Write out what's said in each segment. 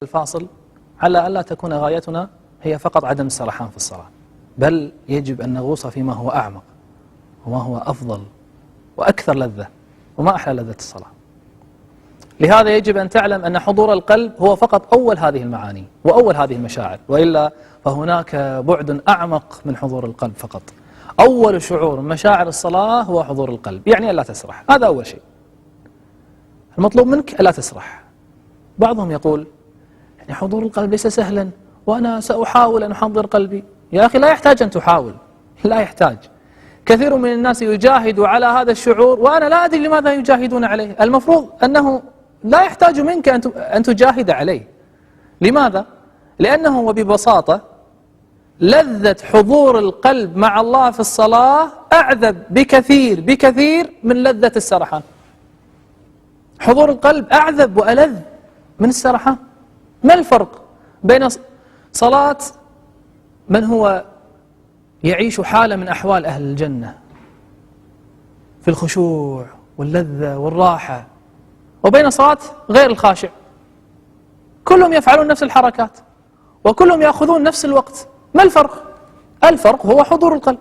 الفاصل على ألا تكون غايتنا هي فقط عدم السرحان في الصلاة، بل يجب أن نغوص فيما هو أعمق وما هو أفضل وأكثر لذة، وما أحلى لذة الصلاة. لهذا يجب أن تعلم أن حضور القلب هو فقط أول هذه المعاني وأول هذه المشاعر، وإلا فهناك بعد أعمق من حضور القلب فقط. أول شعور من مشاعر الصلاة هو حضور القلب، يعني ألا تسرح، هذا أول شيء. المطلوب منك ألا تسرح. بعضهم يقول يعني حضور القلب ليس سهلا وأنا سأحاول أن أحضر قلبي. يا أخي لا يحتاج أن تحاول، لا يحتاج. كثير من الناس يجاهد على هذا الشعور وأنا لا أدري لماذا يجاهدون عليه. المفروض أنه لا يحتاج منك أن تجاهد عليه. لماذا؟ لأنه وببساطة لذة حضور القلب مع الله في الصلاة أعذب بكثير بكثير من لذة السرحان. حضور القلب أعذب وألذ من السرحان. ما الفرق بين صلاة من هو يعيش حالة من أحوال أهل الجنة في الخشوع واللذة والراحة، وبين صلاة غير الخاشع؟ كلهم يفعلون نفس الحركات وكلهم يأخذون نفس الوقت. ما الفرق؟ الفرق هو حضور القلب.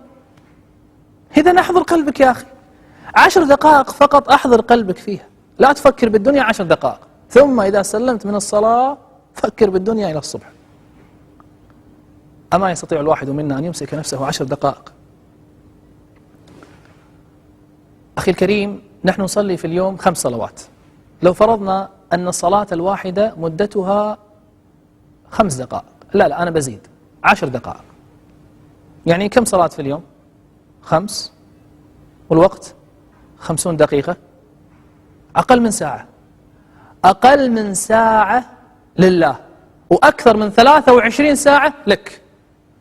إذا أحضر قلبك يا أخي، 10 دقائق فقط أحضر قلبك فيها، لا تفكر بالدنيا 10 دقائق، ثم إذا سلمت من الصلاة فكر بالدنيا إلى الصبح. أما يستطيع الواحد منا أن يمسك نفسه 10 دقائق؟ أخي الكريم، نحن نصلي في اليوم 5 صلوات. لو فرضنا أن الصلاة الواحدة مدتها 5 دقائق، لا أنا بزيد 10 دقائق، يعني كم صلاة في اليوم؟ 5، والوقت 50 دقيقة، أقل من ساعة. أقل من ساعة لله، وأكثر من 23 ساعة لك.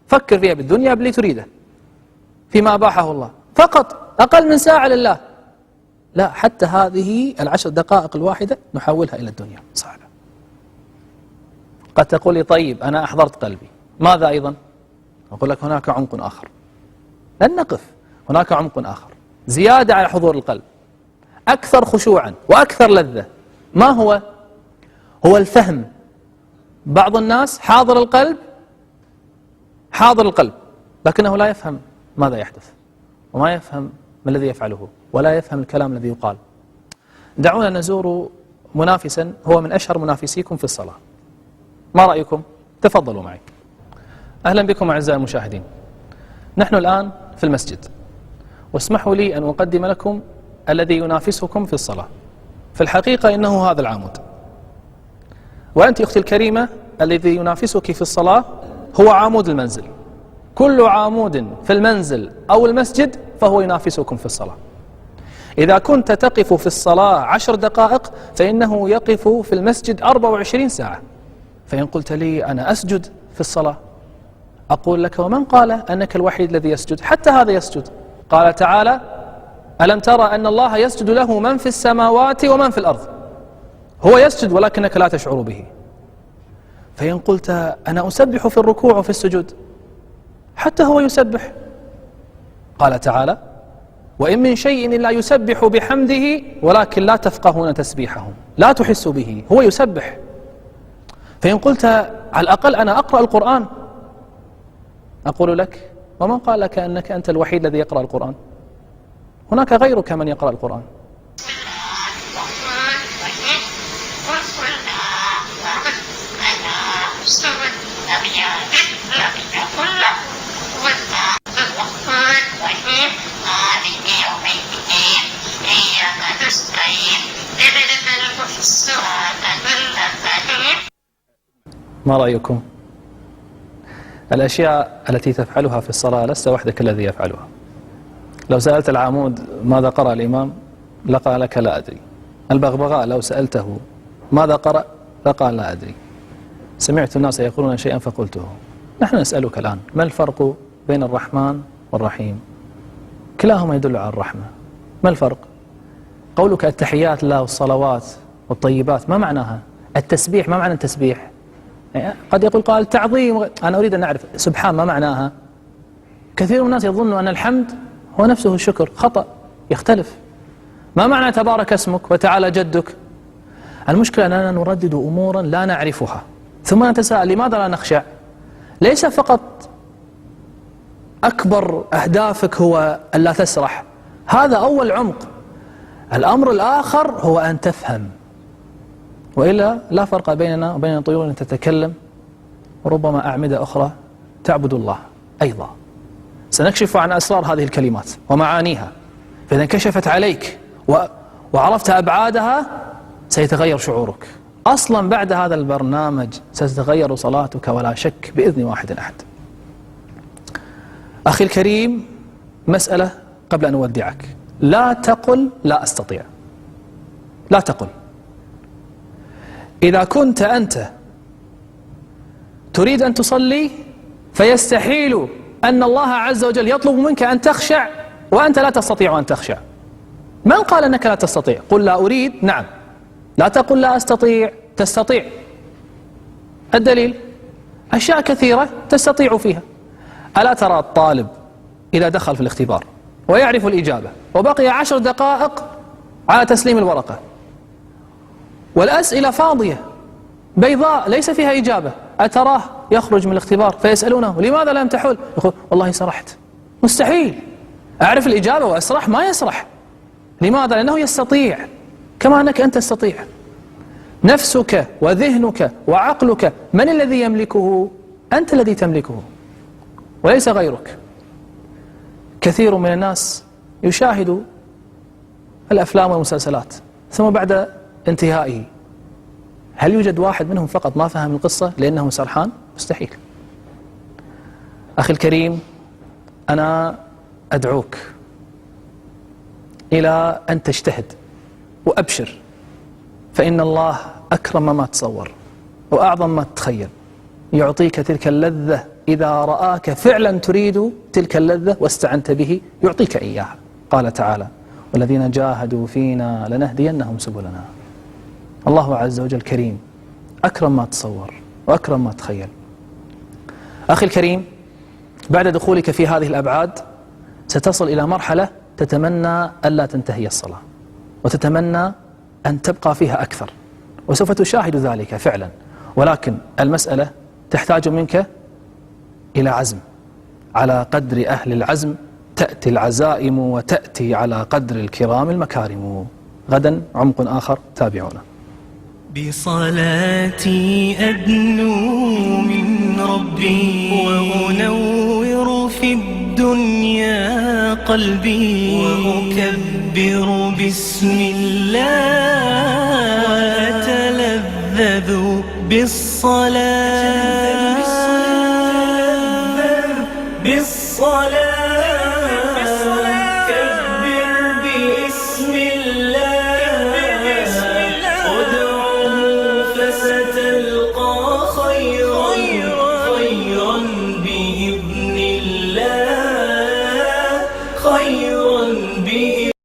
فكر فيها بالدنيا باللي تريده فيما أباحه الله، فقط أقل من ساعة لله. لا، حتى هذه 10 دقائق الواحدة نحولها إلى الدنيا، صعبة. قد تقول لي طيب أنا أحضرت قلبي، ماذا أيضا؟ أقول لك هناك عمق آخر، لن نقف، هناك عمق آخر زيادة على حضور القلب، أكثر خشوعا وأكثر لذة. ما هو؟ هو الفهم. بعض الناس حاضر القلب لكنه لا يفهم ماذا يحدث، وما يفهم ما الذي يفعله، ولا يفهم الكلام الذي يقال. دعونا نزور منافسا هو من أشهر منافسيكم في الصلاة. ما رأيكم؟ تفضلوا معي. أهلا بكم أعزائي المشاهدين. نحن الآن في المسجد، واسمحوا لي أن أقدم لكم الذي ينافسكم في الصلاة. في الحقيقة إنه هذا العمود، وأنت أختي الكريمة الذي ينافسك في الصلاة هو عمود المنزل. كل عمود في المنزل أو المسجد فهو ينافسكم في الصلاة. إذا كنت تقف في الصلاة 10 دقائق فإنه يقف في المسجد 24 ساعة. فإن قلت لي أنا أسجد في الصلاة، أقول لك ومن قال أنك الوحيد الذي يسجد؟ حتى هذا يسجد. قال تعالى ألم ترى أن الله يسجد له من في السماوات ومن في الأرض. هو يسجد ولكنك لا تشعر به. فإن قلت أنا أسبح في الركوع وفي السجود، حتى هو يسبح. قال تعالى وإن من شيء إلا يسبح بحمده ولكن لا تفقهون تسبيحه، لا تحس به، هو يسبح. فإن قلت على الأقل أنا أقرأ القرآن، أقول لك ومن قال لك أنك أنت الوحيد الذي يقرأ القرآن؟ هناك غيرك من يقرأ القرآن. ما رأيكم؟ الأشياء التي تفعلها في الصلاة لست وحدك الذي يفعلها. لو سألت العمود ماذا قرأ الإمام لقال لك لا أدري. البغبغاء لو سألته ماذا قرأ لقال لا أدري. سمعت الناس يقولون شيئا فقلته. نحن نسألك الآن ما الفرق بين الرحمن والرحيم؟ كلاهما يدل على الرحمة. ما الفرق؟ قولك التحيات لله والصلوات والطيبات ما معناها؟ التسبيح ما معنى التسبيح؟ قد يقول قال تعظيم، أنا أريد أن أعرف سبحان ما معناها. كثير من الناس يظن أن الحمد هو نفسه الشكر، خطأ، يختلف. ما معنى تبارك اسمك وتعالى جدك؟ المشكلة أننا نردد أمورا لا نعرفها، ثم نتساءل لماذا لا نخشع؟ ليس فقط أكبر أهدافك هو أن لا تسرح، هذا أول عمق. الأمر الآخر هو أن تفهم، وإلا لا فرق بيننا وبين الطيور أن تتكلم وربما أعمدة أخرى تعبد الله أيضا. سنكشف عن أسرار هذه الكلمات ومعانيها، فإذا انكشفت عليك وعرفت أبعادها سيتغير شعورك. أصلا بعد هذا البرنامج ستتغير صلاتك ولا شك بإذن واحد أحد. أخي الكريم، مسألة قبل أن أودعك، لا تقل لا أستطيع. لا تقل. إذا كنت أنت تريد أن تصلي فيستحيل أن الله عز وجل يطلب منك أن تخشع وأنت لا تستطيع أن تخشع. من قال أنك لا تستطيع؟ قل لا أريد، نعم. لا تقل لا أستطيع، تستطيع. الدليل أشياء كثيرة تستطيع فيها. ألا ترى الطالب إذا دخل في الاختبار ويعرف الإجابة وبقي 10 دقائق على تسليم الورقة والأسئلة فاضية بيضاء ليس فيها إجابة، أتراه يخرج من الاختبار فيسألونه لماذا لم تحل؟ يقول والله سرحت. مستحيل أعرف الإجابة وأسرح، ما يسرح. لماذا؟ لأنه يستطيع كما أنك أنت تستطيع. نفسك وذهنك وعقلك من الذي يملكه؟ أنت الذي تملكه وليس غيرك. كثير من الناس يشاهد الأفلام والمسلسلات ثم بعد انتهائه هل يوجد واحد منهم فقط ما فهم القصة لأنه سرحان؟ مستحيل. أخي الكريم، أنا أدعوك إلى أن تجتهد وأبشر، فإن الله أكرم ما تصور وأعظم ما تتخيل. يعطيك تلك اللذة إذا رآك فعلا تريد تلك اللذة واستعنت به يعطيك إياها. قال تعالى والذين جاهدوا فينا لنهدينهم سبلنا. الله عز وجل كريم، أكرم ما تصور وأكرم ما تخيل. أخي الكريم، بعد دخولك في هذه الأبعاد ستصل إلى مرحلة تتمنى ألا تنتهي الصلاة وتتمنى أن تبقى فيها أكثر، وسوف تشاهد ذلك فعلا. ولكن المسألة تحتاج منك إلى عزم. على قدر أهل العزم تأتي العزائم وتأتي على قدر الكرام المكارم. غدا عمق آخر، تابعونا. بصلاتي أدنو من ربي وأنور في الدنيا قلبي وأكبر بسم الله وأتلذذ بالصلاة كبر باسم الله ادعوه فستلقى